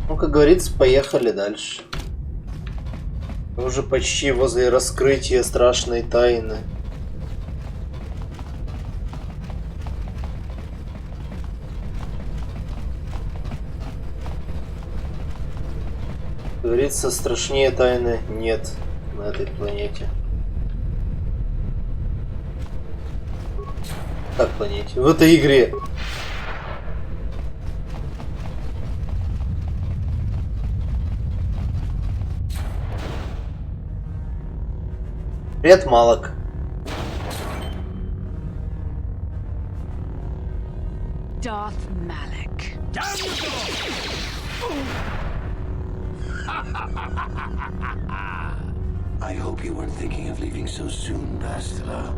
Ну, как говорится, поехали дальше. Мы уже почти возле раскрытия страшной тайны. Как говорится, страшнее тайны нет на этой планете. Как планете? В этой игре. Привет, Малок. Darth Malak. I hope you weren't thinking of leaving so soon, Bastila.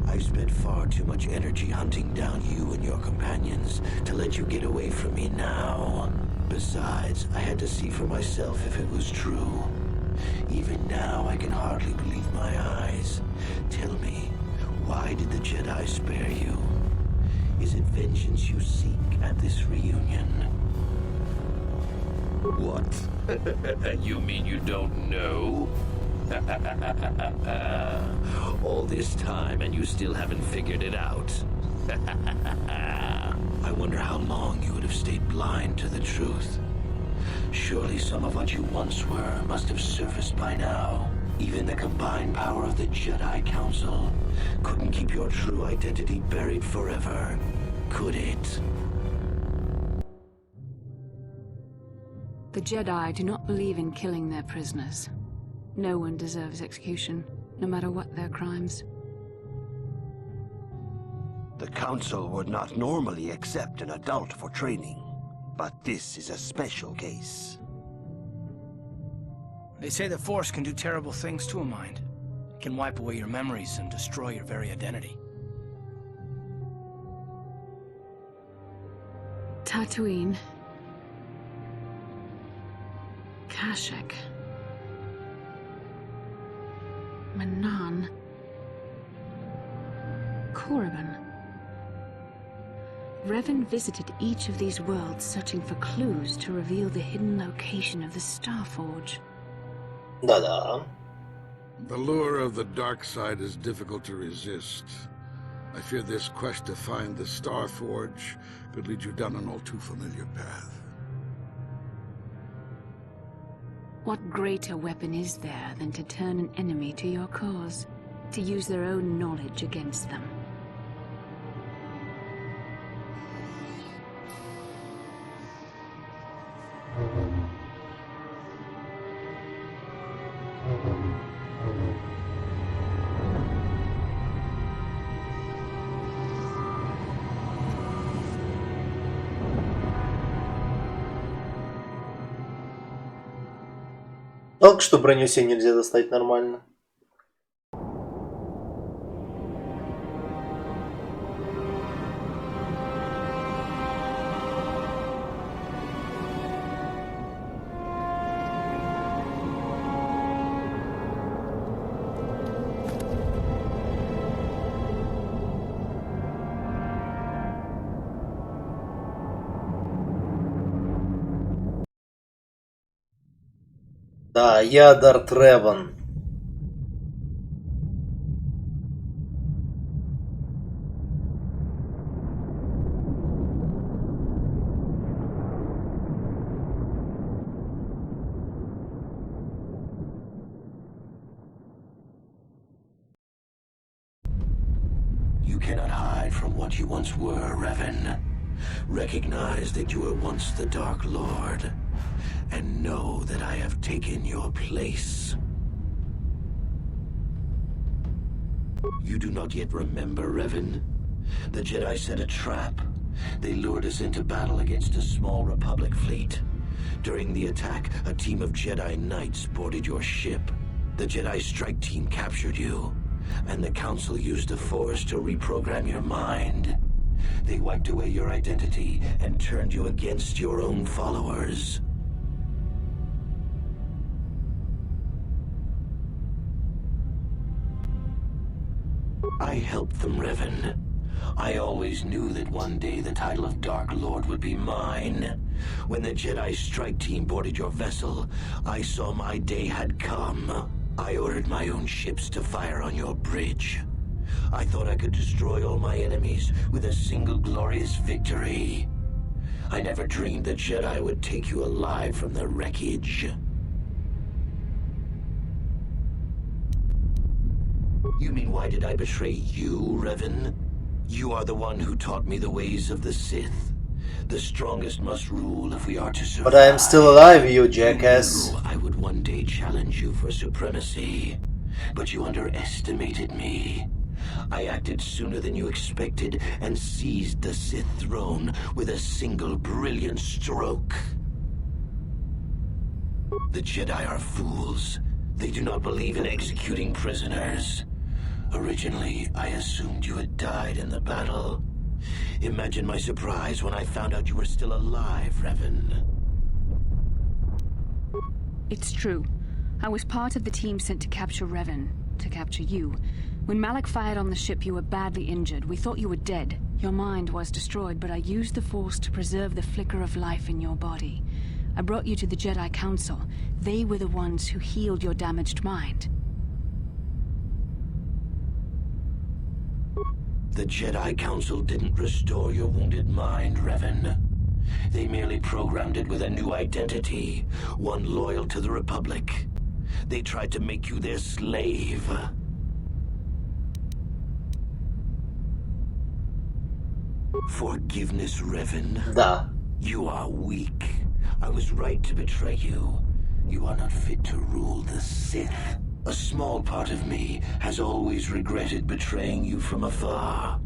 I've spent far too much energy hunting down you and your companions to let you get away from me now. Besides, I had to see for myself if it was true. Even now, I can hardly believe my eyes. Tell me, why did the Jedi spare you? Is it vengeance you seek at this reunion? What? You mean you don't know? All this time and you still haven't figured it out? I wonder how long you would have stayed blind to the truth. Surely some of what you once were must have surfaced by now. Even the combined power of the Jedi Council couldn't keep your true identity buried forever, could it? The Jedi do not believe in killing their prisoners. No one deserves execution, no matter what their crimes. The Council would not normally accept an adult for training, but this is a special case. They say the Force can do terrible things to a mind. It can wipe away your memories and destroy your very identity. Tatooine. Kashyyyk. Manan. Korriban. Revan visited each of these worlds searching for clues to reveal the hidden location of the Starforge. Да-да. The lure of the dark side is difficult to resist. I fear this quest to find the Starforge could lead you down an all too familiar path. What greater weapon is there than to turn an enemy to your cause, to use their own knowledge against them? Жалко, что броню себе нельзя достать нормально. Да, я Дарт Реван. You cannot hide from what you once were, Revan. Recognize that you were once the Dark Lord, and know that I have taken your place. You do not yet remember, Revan? The Jedi set a trap. They lured us into battle against a small Republic fleet. During the attack, a team of Jedi Knights boarded your ship. The Jedi strike team captured you, and the Council used the Force to reprogram your mind. They wiped away your identity and turned you against your own followers. I helped them, Revan. I always knew that one day the title of Dark Lord would be mine. When the Jedi strike team boarded your vessel, I saw my day had come. I ordered my own ships to fire on your bridge. I thought I could destroy all my enemies with a single glorious victory. I never dreamed the Jedi would take you alive from the wreckage. You mean why did I betray you, Revan? You are the one who taught me the ways of the Sith. The strongest must rule if we are to survive. But I am still alive, you jackass. You knew I would one day challenge you for supremacy, but you underestimated me. I acted sooner than you expected and seized the Sith throne with a single brilliant stroke. The Jedi are fools. They do not believe in executing prisoners. Originally, I assumed you had died in the battle. Imagine my surprise when I found out you were still alive, Revan. It's true. I was part of the team sent to capture Revan, to capture you. When Malak fired on the ship, you were badly injured. We thought you were dead. Your mind was destroyed, but I used the Force to preserve the flicker of life in your body. I brought you to the Jedi Council. They were the ones who healed your damaged mind. The Jedi Council didn't restore your wounded mind, Revan. They merely programmed it with a new identity, one loyal to the Republic. They tried to make you their slave. Forgiveness, Revan? Да. You are weak. I was right to betray you. You are not fit to rule the Sith. A small part of me has always regretted betraying you from afar.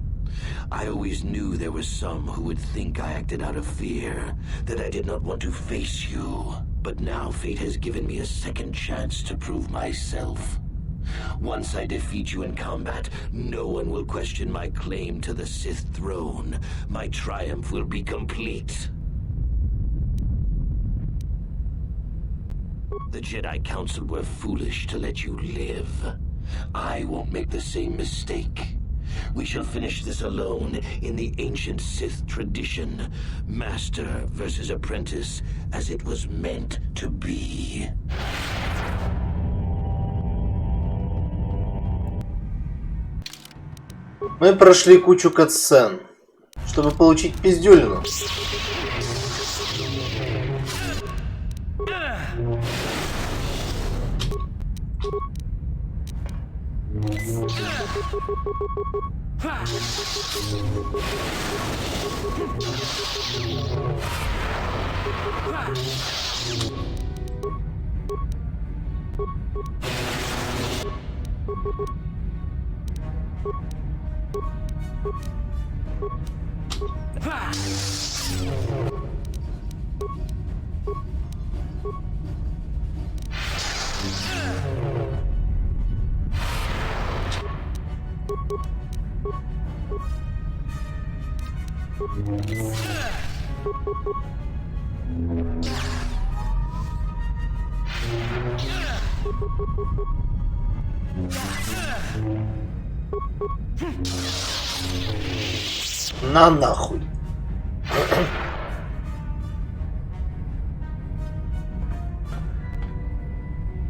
I always knew there were some who would think I acted out of fear, that I did not want to face you. But now fate has given me a second chance to prove myself. Once I defeat you in combat, no one will question my claim to the Sith throne. My triumph will be complete. The Jedi Council were foolish to let you live. I won't make the same mistake. We shall finish this alone in the ancient Sith tradition. Master versus apprentice, as it was meant to be. Мы прошли кучу катсцен, чтобы получить пиздюлину. На нахуй.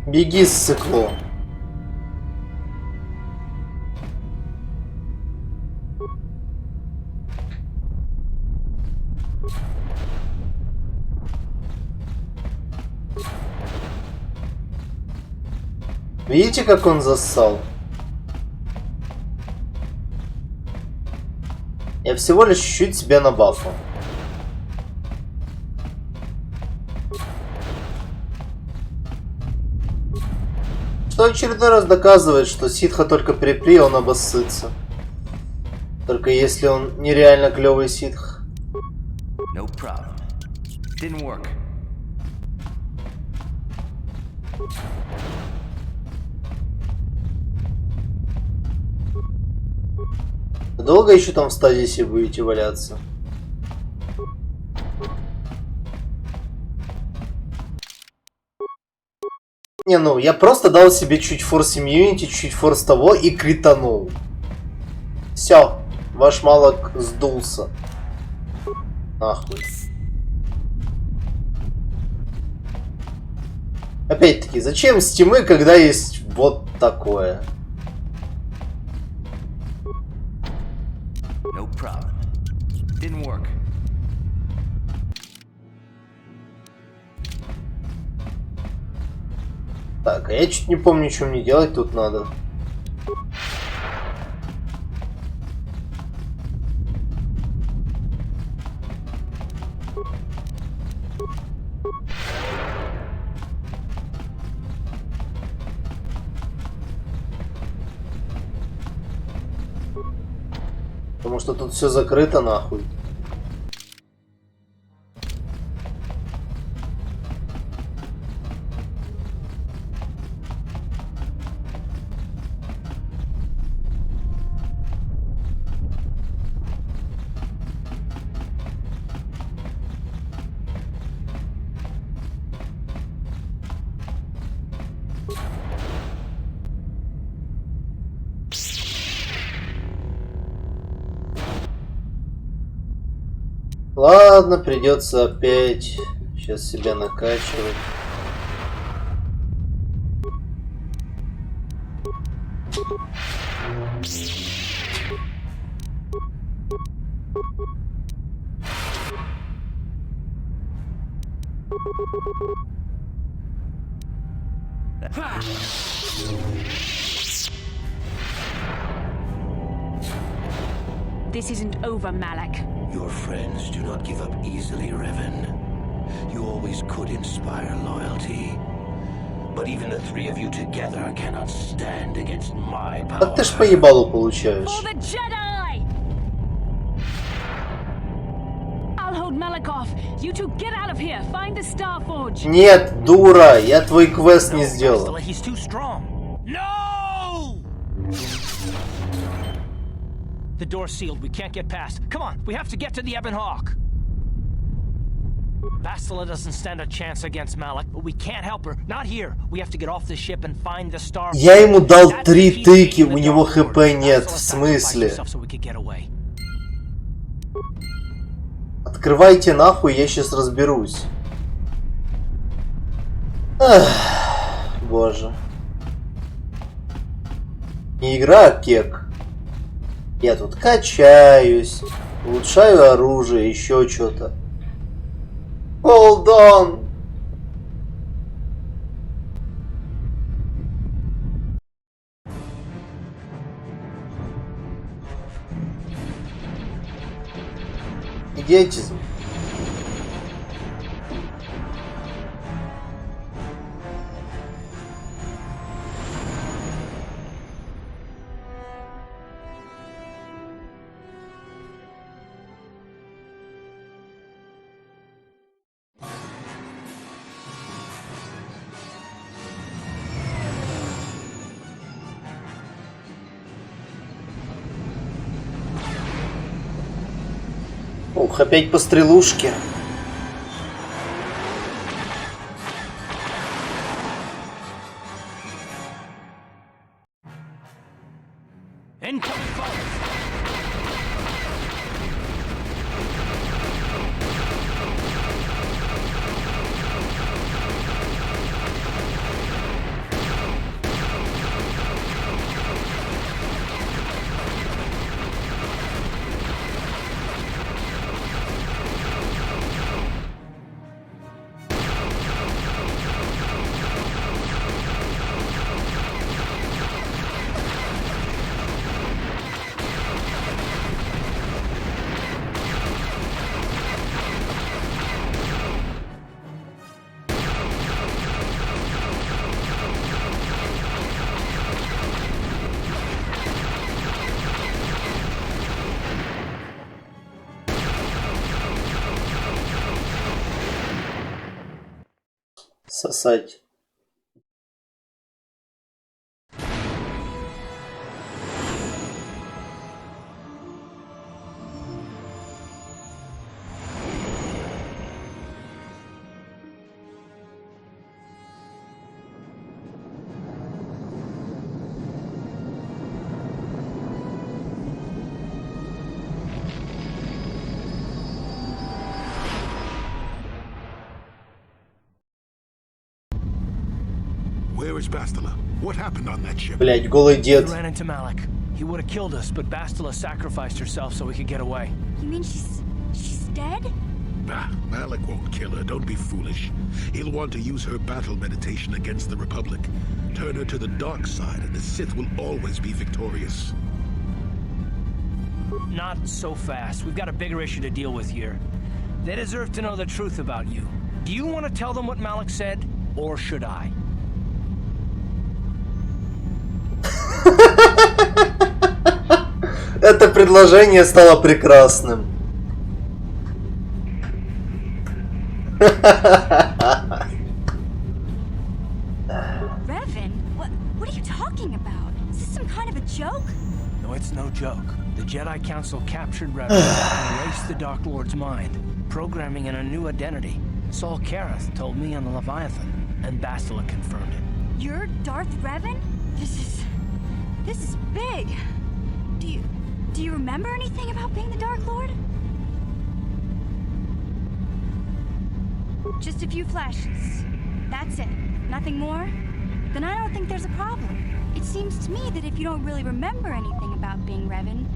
Беги, ссыкло. Видите, как он зассал? Я всего лишь чуть-чуть себя набафал. Что очередной раз доказывает, что ситха только припри, он обоссытся. Только если он нереально клевый ситх. No problem. Didn't work. Долго еще там в стадисе будете валяться? Не, ну, я просто дал себе чуть форс имьюнити, чуть форс того и кританул. Все. Ваш Малок сдулся. Нахуй. Опять-таки, зачем стимы, когда есть вот такое? No problem. Didn't work. Так, а я чуть не помню, что мне делать тут надо. Потому что тут все закрыто нахуй. Ладно, придется опять сейчас себя накачивать. This isn't over, Malak. Your friends do not give up easily, Revan. You always could inspire loyalty. But even the three of you together cannot stand against my power. Так ты ж по ебалу получаешь. For the Jedi! I'll hold Malak off. You two get out of here. Find the Star Forge. Нет, дура, я твой квест не сделал. He's too strong. No! The door's sealed. We can't get past. Come on, we have to get to the Ebon Hawk. Bastila doesn't stand a chance against Malak, but we can't help her. Not here. We have to get off the ship and find the Star. Я ему дал 3 тыки, у него хп нет. В смысле? Открывайте нахуй, я сейчас разберусь. Ах, боже. Не игра, а кек. Я тут качаюсь, улучшаю оружие, еще что-то. Hold on. Идиотизм. Ух, опять по стрелушке. Сосать. Where is Bastila? What happened on that ship? Блять, голый We дед. ran into Malik. He would have killed us, but Bastila sacrificed herself so we could get away. You mean she's dead? Bah, Malik won't kill her. Don't be foolish. He'll want to use her battle meditation against the Republic. Turn her to the dark side, and the Sith will always be victorious. Not so fast. We've got a bigger issue to deal with here. They deserve to know the truth about you. Do you want to tell them what Malik said, or should I? Это предложение стало прекрасным. Revan? What are you talking about? Is this some kind of a joke? No, it's no joke. The Jedi Council captured Revan and erased the Dark Lord's mind, programming in a new identity. Saul Kareth told me on the Leviathan, and Bastila confirmed it. You're Darth Revan? This is big. Do you remember anything about being the Dark Lord? Just a few flashes. That's it. Nothing more? Then I don't think there's a problem. It seems to me that if you don't really remember anything about being Revan,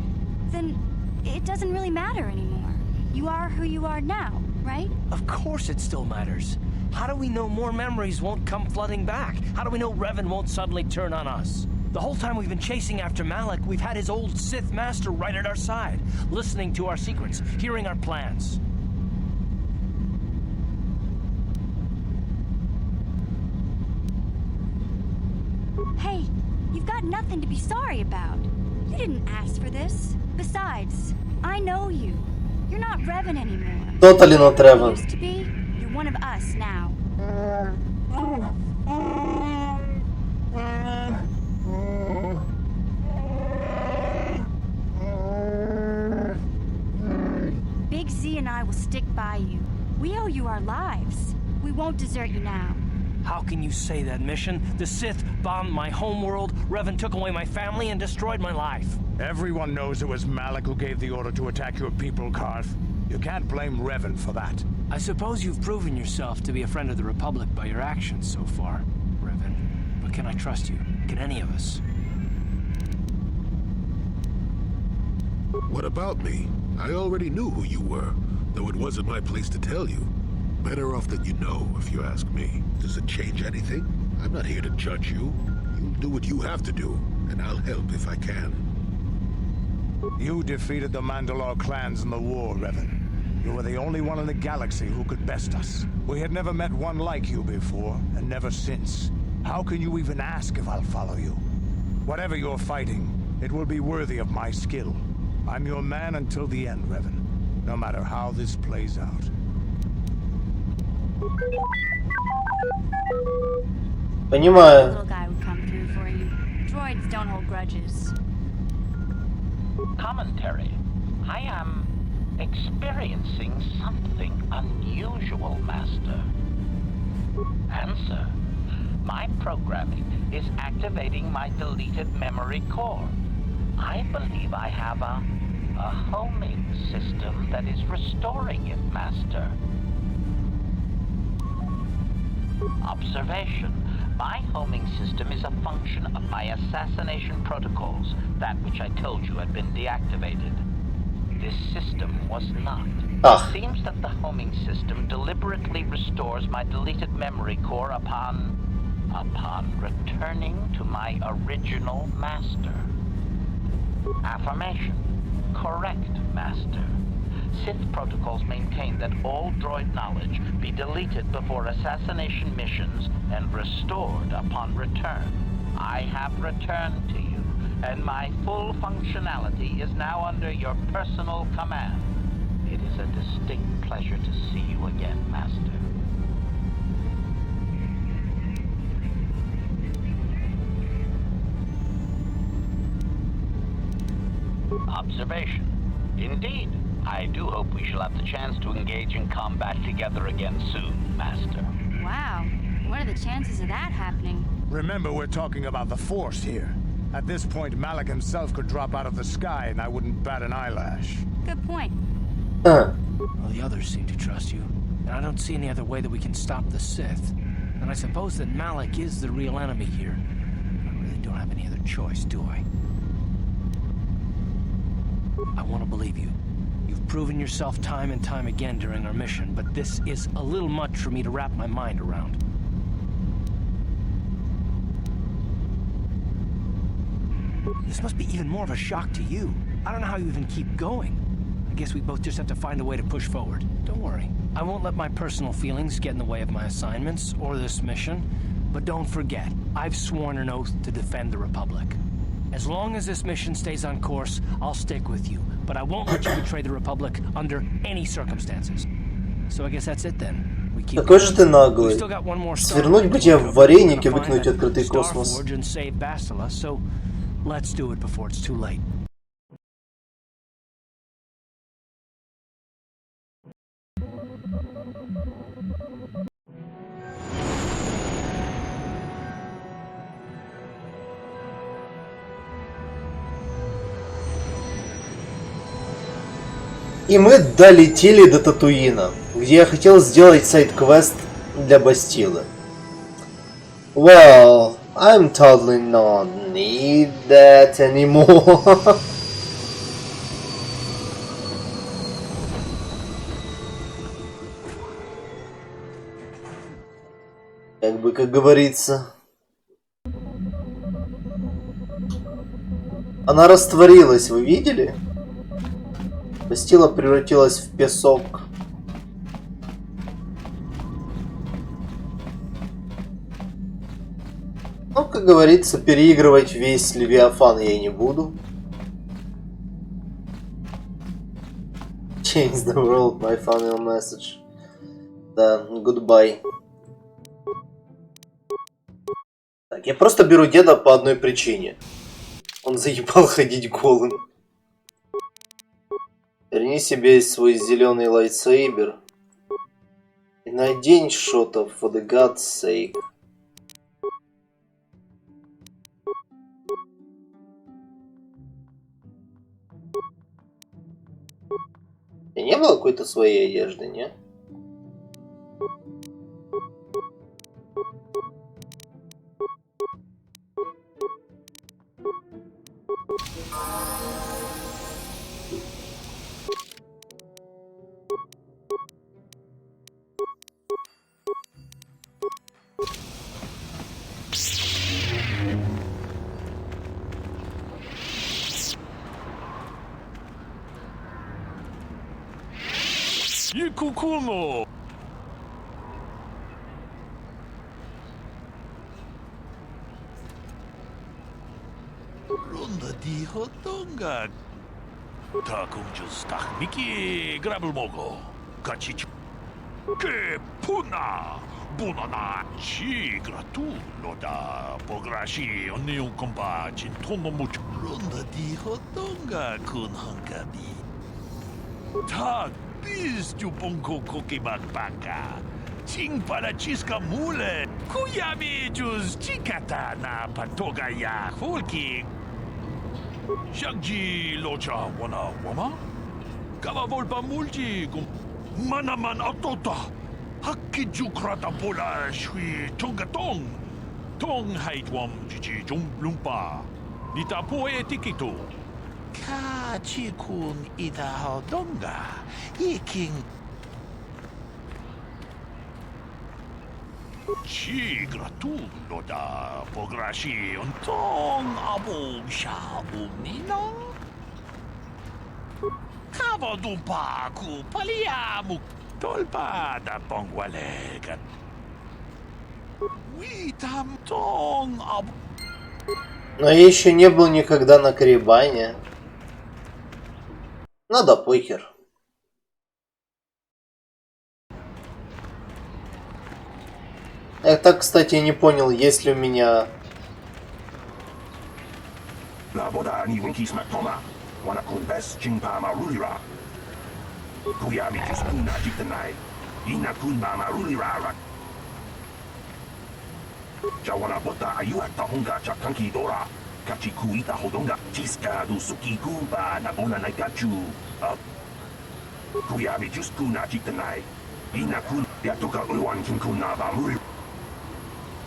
then it doesn't really matter anymore. You are who you are now, right? Of course it still matters. How do we know more memories won't come flooding back? How do we know Revan won't suddenly turn on us? The whole time we've been chasing after Malik, we've had his old Sith master right at our side, listening to our secrets, hearing our plans. Hey, you've got nothing to be sorry about. You didn't ask for this. Besides, I know you. You're not Revan anymore. Totally not You Revan. used to be. You're one of us now. Big Z and I will stick by you. We owe you our lives. We won't desert you now. How can you say that, Mission? The Sith bombed my homeworld, Revan took away my family, and destroyed my life. Everyone knows it was Malik who gave the order to attack your people, Karth. You can't blame Revan for that. I suppose you've proven yourself to be a friend of the Republic by your actions so far, Revan. But can I trust you? Can any of us? What about me? I already knew who you were, though it wasn't my place to tell you. Better off than you know, if you ask me. Does it change anything? I'm not here to judge you. You'll do what you have to do, and I'll help if I can. You defeated the Mandalore clans in the war, Revan. You were the only one in the galaxy who could best us. We had never met one like you before, and never since. How can you even ask if I'll follow you? Whatever you're fighting, it will be worthy of my skill. I'm your man until the end, Revan. No matter how this plays out. Понимаю. Little guy would come through for you. Droids don't hold grudges. Commentary. I am experiencing something unusual, Master. Answer. My programming is activating my deleted memory core. I believe I have a homing system that is restoring it, Master. Observation. My homing system is a function of my assassination protocols, that which I told you had been deactivated. This system was not. It seems that the homing system deliberately restores my deleted memory core upon returning to my original master. Affirmation. Correct, Master. Sith protocols maintain that all droid knowledge be deleted before assassination missions and restored upon return. I have returned to you, and my full functionality is now under your personal command. It is a distinct pleasure to see you again, Master. Observation. Indeed. I do hope we shall have the chance to engage in combat together again soon, Master. Wow. What are the chances of that happening? Remember, we're talking about the Force here. At this point, Malik himself could drop out of the sky and I wouldn't bat an eyelash. Good point. Well, the others seem to trust you, and I don't see any other way that we can stop the Sith. And I suppose that Malik is the real enemy here. I really don't have any other choice, do I? I want to believe you. You've proven yourself time and time again during our mission, but this is a little much for me to wrap my mind around. This must be even more of a shock to you. I don't know how you even keep going. I guess we both just have to find a way to push forward. Don't worry. I won't let my personal feelings get in the way of my assignments or this mission. But don't forget, I've sworn an oath to defend the Republic. As long as this mission stays on course, I'll stick with you. But I won't let you betray the Republic under any circumstances. So I guess that's it then. We keep Какой же ты наглый. still got one more Свернуть бы тебе в вареники, выкинуть открытый космос. and save Bastila, so let's do it before it's too late. И мы долетели до Татуина, где я хотел сделать сайд-квест для Бастилы. Well, I'm totally not need that anymore. Как говорится. Она растворилась, вы видели? Бастила превратилась в песок. Ну, как говорится, переигрывать весь Левиафан я не буду. Change the world, my final message. Да, goodbye. Так, я просто беру деда по одной причине. Он заебал ходить голым. Верни себе свой зеленый лайтсейбер и надень что-то for the God's sake. И не было какой-то своей одежды, не? Кукуну. Ронда 디호동가. 다공주스타 미키 그라블 모고 같이 그 푸나 부나나 치그라투로다 보그라시 언니용 콤바 진토노무 론다 디호동가 군한가비 다 비스주 봉코 코키 막바카 칭파라 치스카 물레 쿠야미 주스 치카타 나 파토가야 홀키 샹지 로차 원아 워마 가바볼파 물지 마나만 아토타 하키 주크라타 볼라 슈이 통가통 통하이트웜 지지 좀 룸파 니타 포에 티키토 카치군 이다하던가 이킹 치그라투로다 보그라시 온통 아봉샤움니나 카바두파쿠 팔리아무 돌바다 뻥왈레가 위탐통 아부. Но я еще не был никогда на Карибане. Ну да похер. Я так, кстати, не понял, есть ли у меня...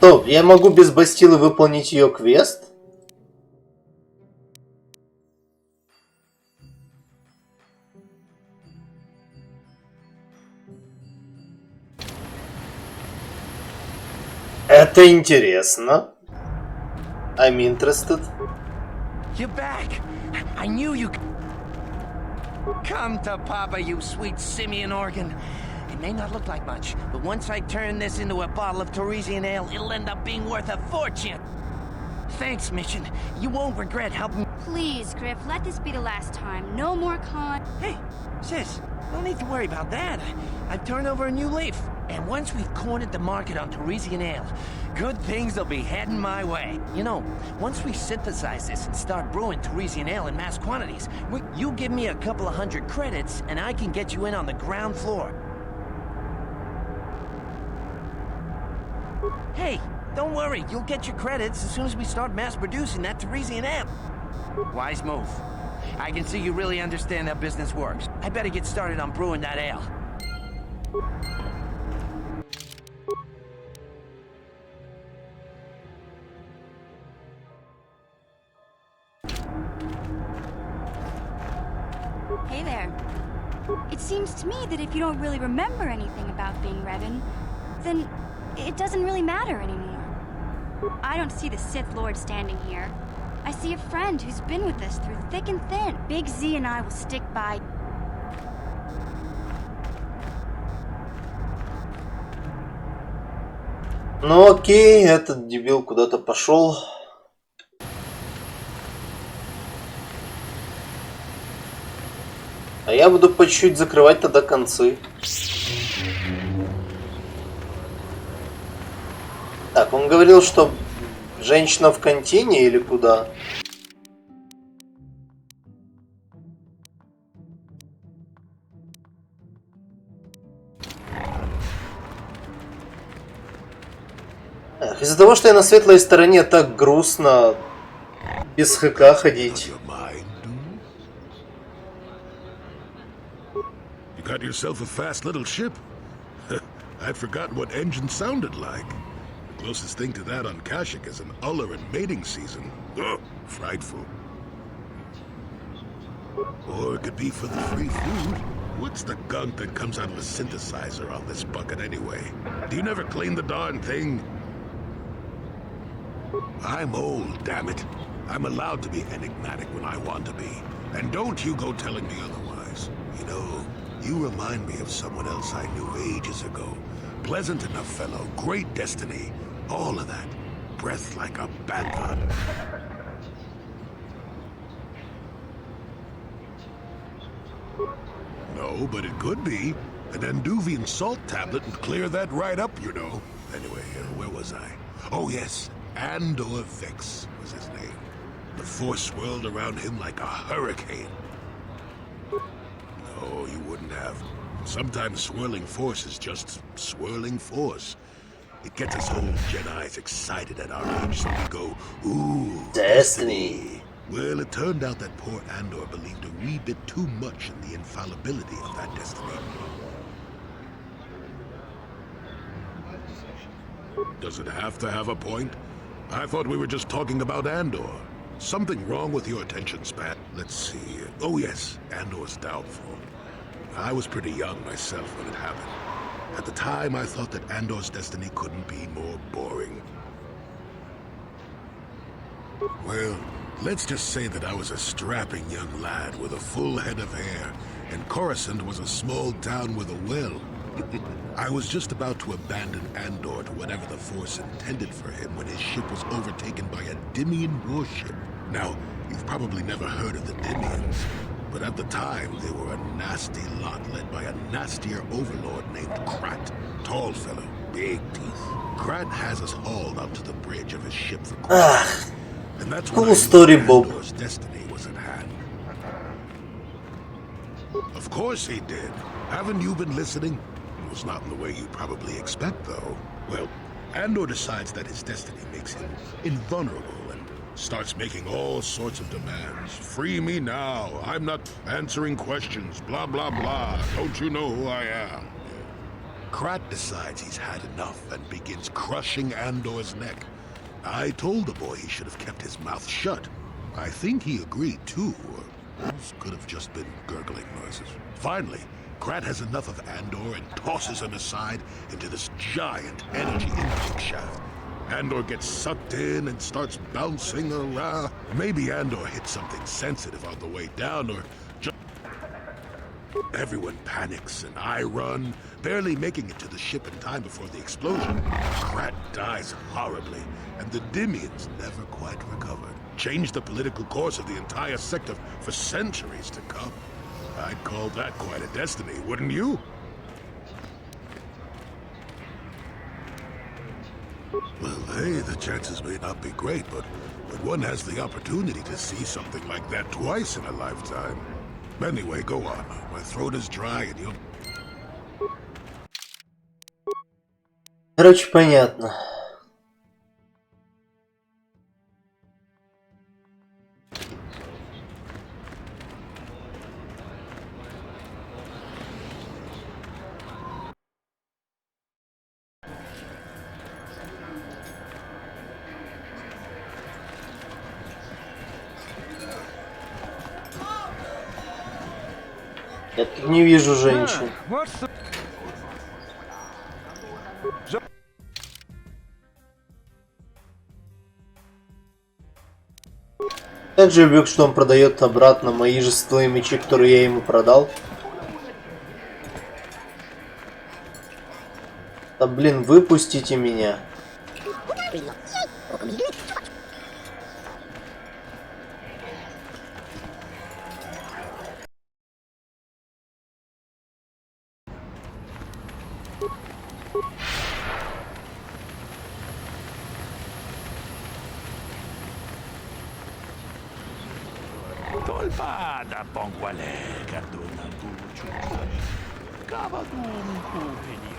Стоп, я могу без Бастилы выполнить ее квест? Это интересно. I'm interested. You're back. I knew you. Come to Papa, you sweet simian organ. It may not look like much, but once I turn this into a bottle of Torresian ale, it'll end up being worth a fortune. Thanks, Mission. You won't regret helping. Please, Griff, let this be the last time. No more con. Hey, sis, no need to worry about that. I've turned over a new leaf. And once we've cornered the market on Torresian ale, good things will be heading my way. You know, once we synthesize this and start brewing Torresian ale in mass quantities, you give me a couple of 100 credits, and I can get you in on the ground floor. Hey, don't worry, you'll get your credits as soon as we start mass producing that Torresian ale. Wise move. I can see you really understand how business works. I better get started on brewing that ale. Hey there. It seems to me that if you don't really remember anything about being Revan, then it doesn't really matter anymore. I don't see the Sith Lord standing here. I see a friend who's been with us through thick and thin. Big Z and I will stick by. Ну окей, этот дебил куда-то пошел. А я буду по чуть-чуть закрывать тогда концы. Так, он говорил, что женщина в контине или куда? Эх, из-за того, что я на светлой стороне, так грустно без ХК ходить. Got yourself a fast little ship? I'd forgotten what engine sounded like. The closest thing to that on Kashyyyk is an uller in mating season. Ugh, frightful. Or it could be for the free food. What's the gunk that comes out of a synthesizer on this bucket anyway? Do you never clean the darn thing? I'm old, damn it. I'm allowed to be enigmatic when I want to be. And don't you go telling me otherwise. You know, you remind me of someone else I knew ages ago. Pleasant enough fellow, great destiny, all of that. Breath like a bantha. No, but it could be. An Anduvian salt tablet would clear that right up, you know. Anyway, where was I? Oh yes, Andor Vex was his name. The force swirled around him like a hurricane. No, you wouldn't have. Sometimes swirling force is just swirling force. It gets us old Jedis excited at our age, so we go, ooh, destiny. Well, it turned out that poor Andor believed a wee bit too much in the infallibility of that destiny. Does it have to have a point? I thought we were just talking about Andor. Something wrong with your attention span? Let's see. Oh yes, Andor's downfall. I was pretty young myself when it happened. At the time, I thought that Andor's destiny couldn't be more boring. Well, let's just say that I was a strapping young lad with a full head of hair, and Coruscant was a small town with a well. I was just about to abandon Andor to whatever the Force intended for him when his ship was overtaken by a Dimian warship. Now, you've probably never heard of the Dimians, but at the time they were a nasty lot led by a nastier overlord named Krat. Tall fellow, big teeth. Krat has us hauled onto the bridge of his ship for Coruscant. And that's when cool story, Bob. Andor's destiny was at hand. Of course he did. Haven't you been listening? It was not in the way you probably expect, though. Well, Andor decides that his destiny makes him invulnerable and starts making all sorts of demands. Free me now. I'm not answering questions. Blah, blah, blah. Don't you know who I am? Krat decides he's had enough and begins crushing Andor's neck. I told the boy he should have kept his mouth shut. I think he agreed too, or this could have just been gurgling noises. Finally, Krat has enough of Andor and tosses him aside into this giant energy intake shaft. Andor gets sucked in and starts bouncing around. Maybe Andor hit something sensitive on the way down, or just... Everyone panics and I run, barely making it to the ship in time before the explosion. Krat dies horribly, and the Dimians never quite recovered. Changed the political course of the entire sector for centuries to come. I'd call that quite a destiny, wouldn't you? Well, hey, the chances may not be great, but one has the opportunity to see something like that twice in a lifetime. Anyway, go on. My throat is dry and you'll... Короче, понятно. Я тут не вижу женщин. Также люблю, что он продает обратно мои же стоя мечи, которые я ему продал. Да блин, выпустите меня. Tolpada ponguale, cardona duchu, cavadum cuplenı.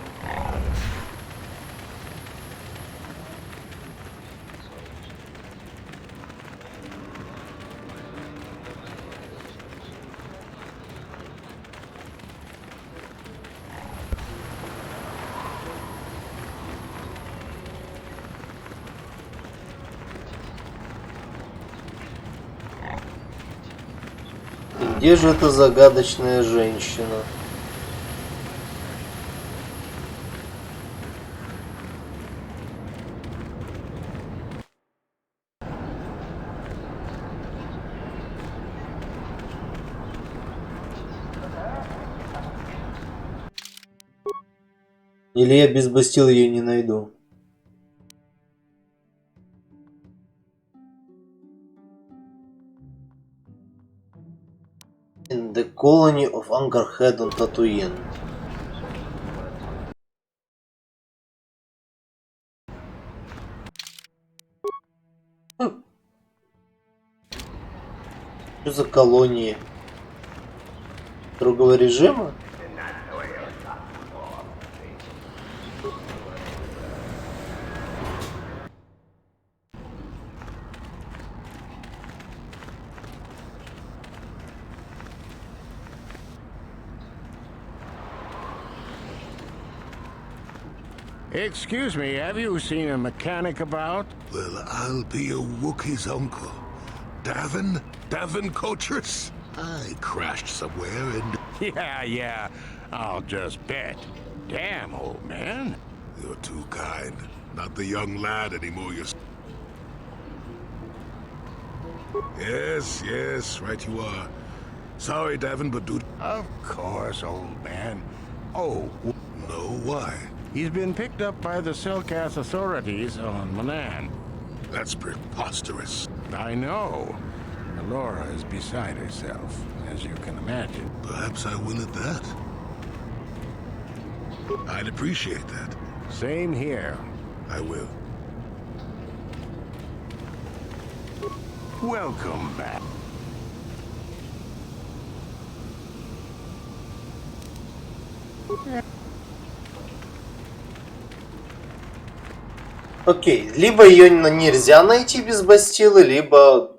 Где же эта загадочная женщина? Или я без бастил ее не найду? In the colony of Angerhead on Tatooine. Что за колонии? Другого режима? Excuse me, have you seen a mechanic about? Well, I'll be a Wookiee's uncle. Davin? Davin Coatress? I crashed somewhere and... Yeah, I'll just bet. Damn, old man. You're too kind. Not the young lad anymore, you're... Yes, right you are. Sorry, Davin, but dude... Of course, old man. Oh, no, why? He's been picked up by the Selkath authorities on Manan. That's preposterous. I know. Laura is beside herself, as you can imagine. Perhaps I will at that. I'd appreciate that. Same here. I will. Welcome back. Окей, либо ее нельзя найти без бастилы, либо...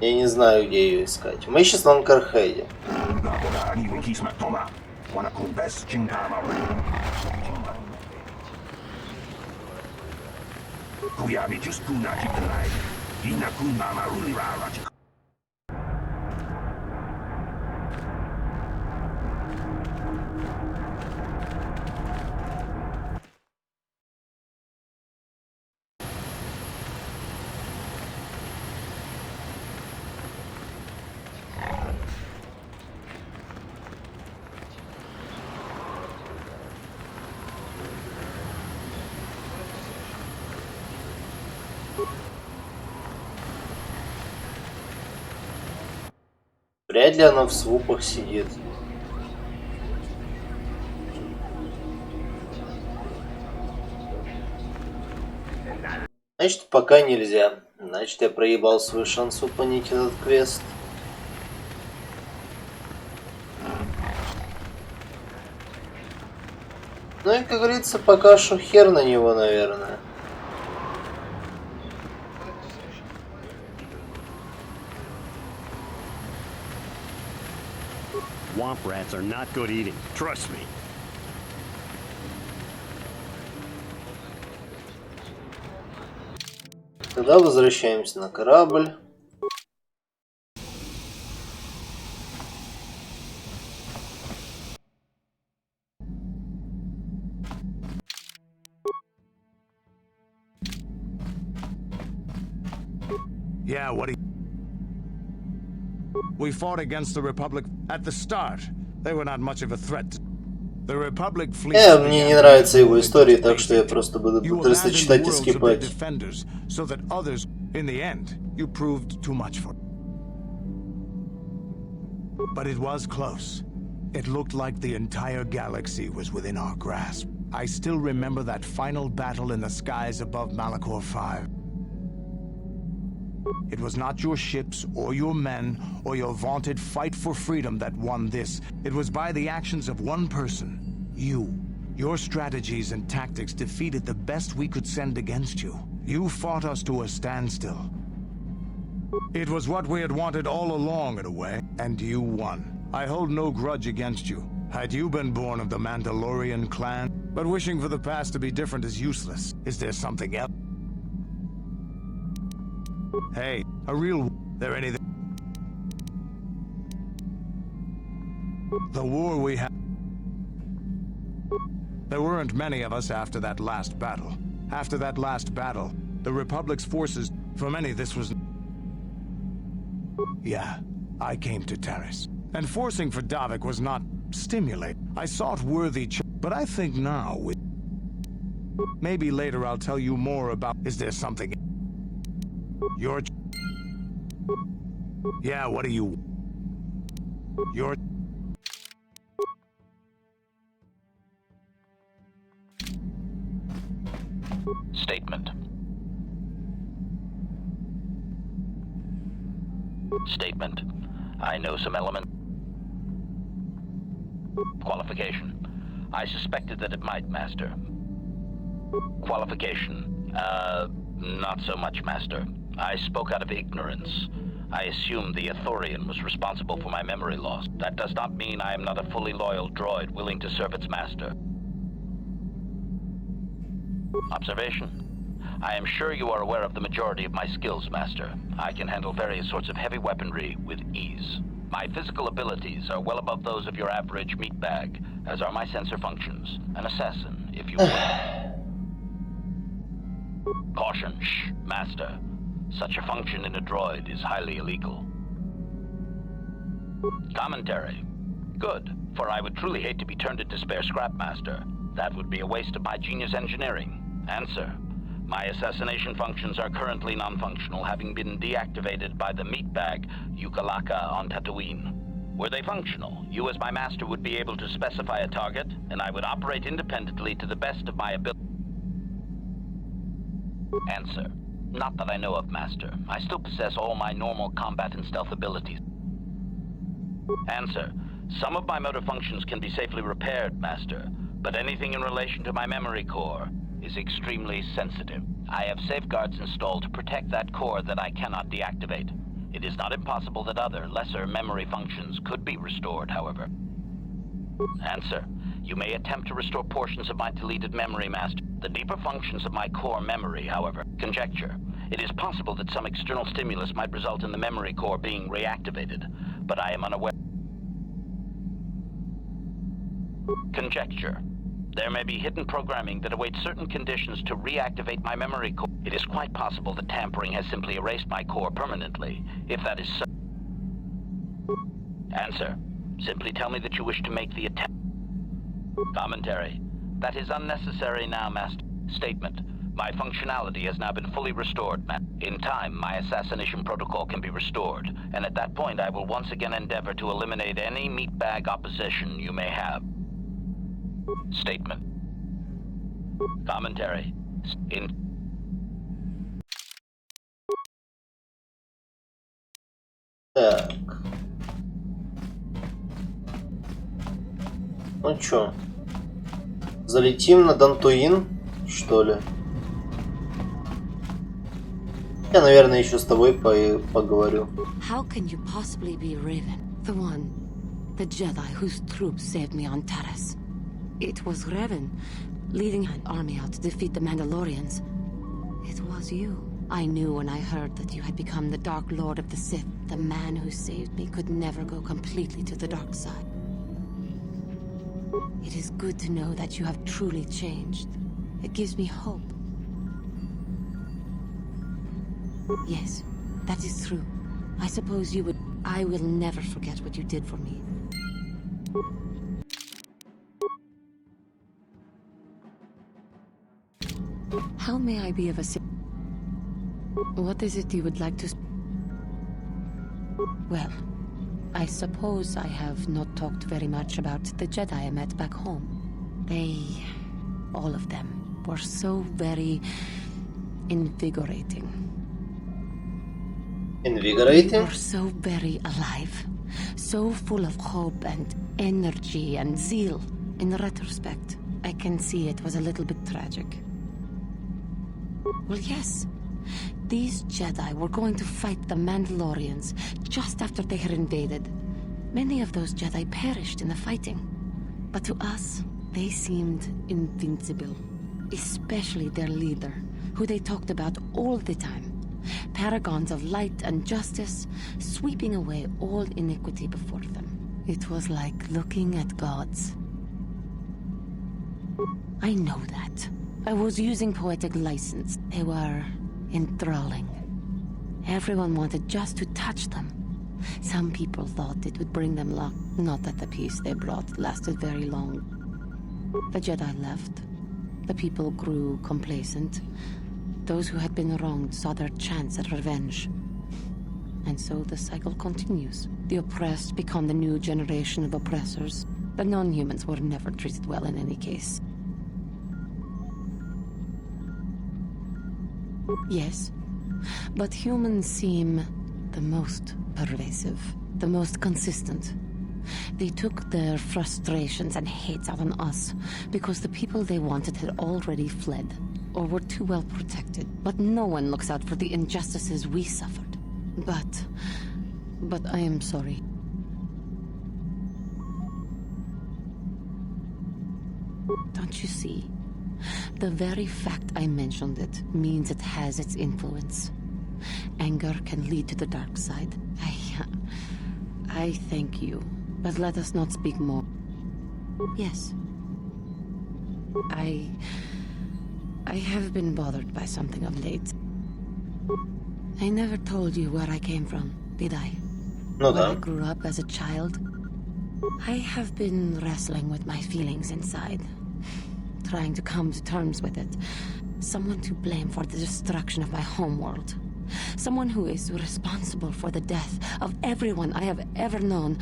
Я не знаю, где ее искать. Мы сейчас в Анкархеде. Вряд ли она в свупах сидит. Значит, пока нельзя. Значит, я проебал свой шанс выполнить этот квест. Ну и, как говорится, пока что хер на него, наверное. Womp rats are not good eating. Trust me. Тогда возвращаемся на корабль. Yeah, what do you... We fought against the Republic at the start. They were not much of a threat. The Republic fleet... Мне не нравятся его истории, так что я просто буду быстро читать и скипать. So that others, in the end, you proved too much for. But it was close. It looked like the entire galaxy was within our grasp. I still remember that final battle in the skies above Malachor 5. It was not your ships, or your men, or your vaunted fight for freedom that won this. It was by the actions of one person. You. Your strategies and tactics defeated the best we could send against you. You fought us to a standstill. It was what we had wanted all along, in a way, and you won. I hold no grudge against you. Had you been born of the Mandalorian clan, but wishing for the past to be different is useless. Is there something else? Hey, a real... There anything... The war we had... There weren't many of us after that last battle. After that last battle, the Republic's forces... For many, this was... Yeah, I came to Terrace. And forcing for Davik was not... stimulate. I sought worthy... But I think now with... Maybe later I'll tell you more about... Is there something... Your... Yeah, what do you... Your... Statement. Statement. I know some element. Qualification. I suspected that it might, Master. Qualification. Not so much, Master. I spoke out of ignorance. I assumed the Ithorian was responsible for my memory loss. That does not mean I am not a fully loyal droid willing to serve its master. Observation. I am sure you are aware of the majority of my skills, Master. I can handle various sorts of heavy weaponry with ease. My physical abilities are well above those of your average meatbag, as are my sensor functions. An assassin, if you will. Caution, shh, Master. Such a function in a droid is highly illegal. Commentary. Good, for I would truly hate to be turned into spare scrap, Master. That would be a waste of my genius engineering. Answer. My assassination functions are currently non-functional, having been deactivated by the meatbag Yukalaka on Tatooine. Were they functional, you as my master would be able to specify a target, and I would operate independently to the best of my ability. Answer. Not that I know of, Master. I still possess all my normal combat and stealth abilities. Answer. Some of my motor functions can be safely repaired, Master, but anything in relation to my memory core is extremely sensitive. I have safeguards installed to protect that core that I cannot deactivate. It is not impossible that other, lesser memory functions could be restored, however. Answer. You may attempt to restore portions of my deleted memory, Master. The deeper functions of my core memory, however. Conjecture. It is possible that some external stimulus might result in the memory core being reactivated, but I am unaware. Conjecture. There may be hidden programming that awaits certain conditions to reactivate my memory core. It is quite possible that tampering has simply erased my core permanently. If that is so... Answer. Simply tell me that you wish to make the attempt. Commentary. That is unnecessary now, Master. Statement. My functionality has now been fully restored, In time, my assassination protocol can be restored, and at that point I will once again endeavor to eliminate any meatbag opposition you may have. Statement. Commentary. Так. Ну чё? Залетим на Дантуин, что ли? Я, наверное, еще с тобой поговорю. How can you possibly be Raven? The one, the Jedi whose troops saved me on Taris. It was Raven, leading an army out to defeat the Mandalorians. It was you. I knew when I heard that you had become the Dark Lord of the Sith. The man who saved me could never go completely to the dark side. It is good to know that you have truly changed. It gives me hope. Yes, that is true. I suppose you would... I will never forget what you did for me. How may I be of assistance? What is it you would like to... Well, I suppose I have not talked very much about the Jedi I met back home. They... all of them were so very... invigorating. Invigorating? They were so very alive. So full of hope and energy and zeal. In retrospect, I can see it was a little bit tragic. Well, yes. These Jedi were going to fight the Mandalorians just after they had invaded. Many of those Jedi perished in the fighting. But to us, they seemed invincible. Especially their leader, who they talked about all the time. Paragons of light and justice, sweeping away all iniquity before them. It was like looking at gods. I know that. I was using poetic license. They were enthralling. Everyone wanted just to touch them. Some people thought it would bring them luck. Not that the peace they brought lasted very long. The Jedi left. The people grew complacent. Those who had been wronged saw their chance at revenge. And so the cycle continues. The oppressed become the new generation of oppressors. The non-humans were never treated well in any case. Yes, but humans seem the most pervasive, the most consistent. They took their frustrations and hates out on us because the people they wanted had already fled or were too well protected. But no one looks out for the injustices we suffered. But I am sorry. Don't you see? The very fact I mentioned it means it has its influence. Anger can lead to the dark side. I thank you, but let us not speak more. Yes. I have been bothered by something of late. I never told you where I came from, did I? No, Where I grew up as a child. I have been wrestling with my feelings inside. Trying to come to terms with it. Someone to blame for the destruction of my homeworld. Someone who is responsible for the death of everyone I have ever known.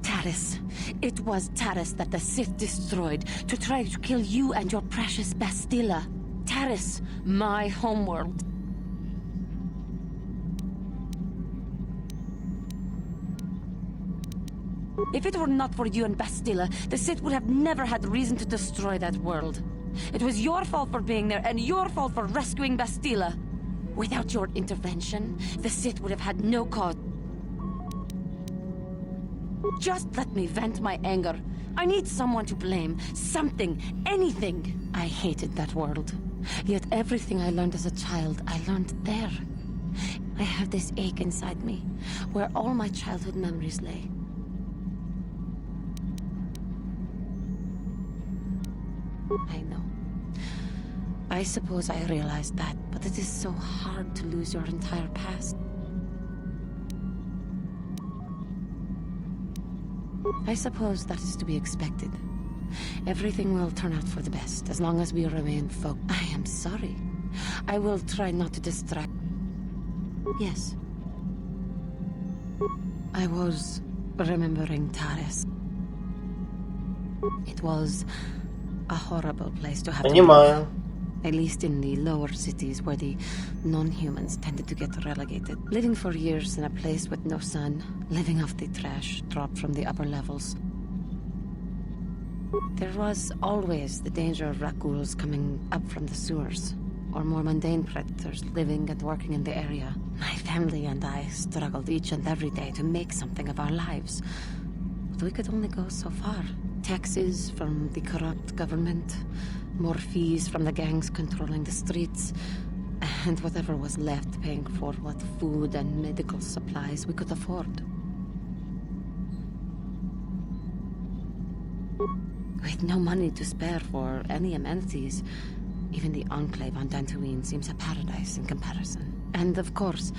Taris. It was Taris that the Sith destroyed to try to kill you and your precious Bastila. Taris, my homeworld. If it were not for you and Bastila, the Sith would have never had reason to destroy that world. It was your fault for being there, and your fault for rescuing Bastila. Without your intervention, the Sith would have had no cause. Just let me vent my anger. I need someone to blame. Something. Anything. I hated that world. Yet everything I learned as a child, I learned there. I have this ache inside me, where all my childhood memories lay. I know. I suppose I realized that, but it is so hard to lose your entire past. I suppose that is to be expected. Everything will turn out for the best, as long as we remain focused. I am sorry. I will try not to distract. Yes. I was remembering Taris. It was a horrible place to have to live. At least in the lower cities where the non-humans tended to get relegated. Living for years in a place with no sun, living off the trash dropped from the upper levels. There was always the danger of raccoons coming up from the sewers, or more mundane predators living and working in the area. My family and I struggled each and every day to make something of our lives. But we could only go so far. Taxes from the corrupt government, more fees from the gangs controlling the streets, and whatever was left paying for what food and medical supplies we could afford. With no money to spare for any amenities, even the enclave on Dantooine seems a paradise in comparison. And of course,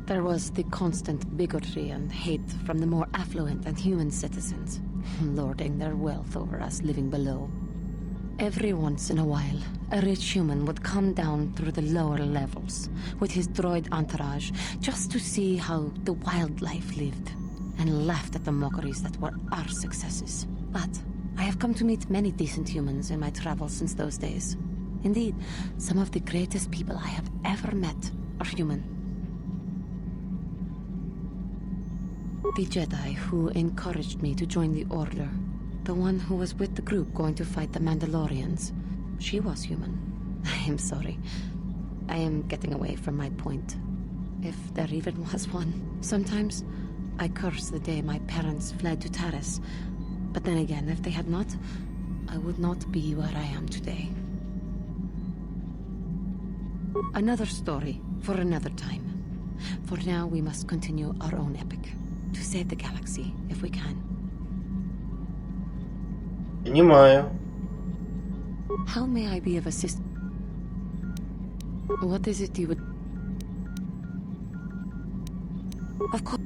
there was the constant bigotry and hate from the more affluent and human citizens, lording their wealth over us living below. Every once in a while, a rich human would come down through the lower levels with his droid entourage just to see how the wildlife lived, and laughed at the mockeries that were our successes. But I have come to meet many decent humans in my travels since those days. Indeed, some of the greatest people I have ever met are human. The Jedi who encouraged me to join the Order, the one who was with the group going to fight the Mandalorians, she was human. I am sorry. I am getting away from my point, if there even was one. Sometimes I curse the day my parents fled to Taris, but then again, if they had not, I would not be where I am today. Another story for another time. For now, we must continue our own epic, to save the galaxy, if we can. Понимаю. How may I be of assistance? What is it you would... Of course...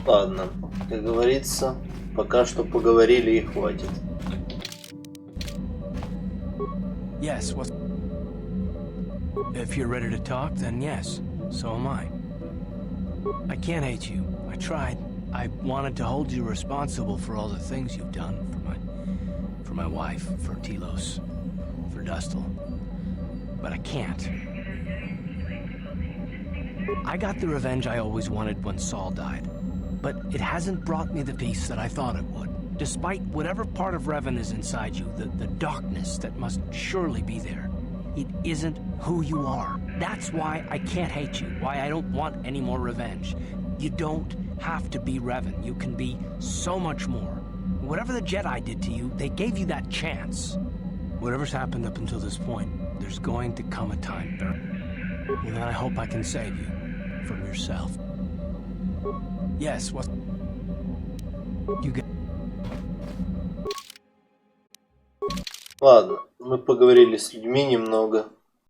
Ладно, как говорится, пока что поговорили и хватит. Yes, well, if you're ready to talk, then yes, so am I. I can't hate you. I tried. I wanted to hold you responsible for all the things you've done for my wife, for Telos, for Dustil. But I can't. I got the revenge I always wanted when Saul died. But it hasn't brought me the peace that I thought it would. Despite whatever part of Revan is inside you, the darkness that must surely be there, it isn't who you are. That's why I can't hate you, why I don't want any more revenge. You don't have to be Revan. You can be so much more. Whatever the Jedi did to you, they gave you that chance. Whatever's happened up until this point, there's going to come a time, Barry. And then I hope I can save you from yourself. Yes, what? You get... Ладно, мы поговорили с людьми немного.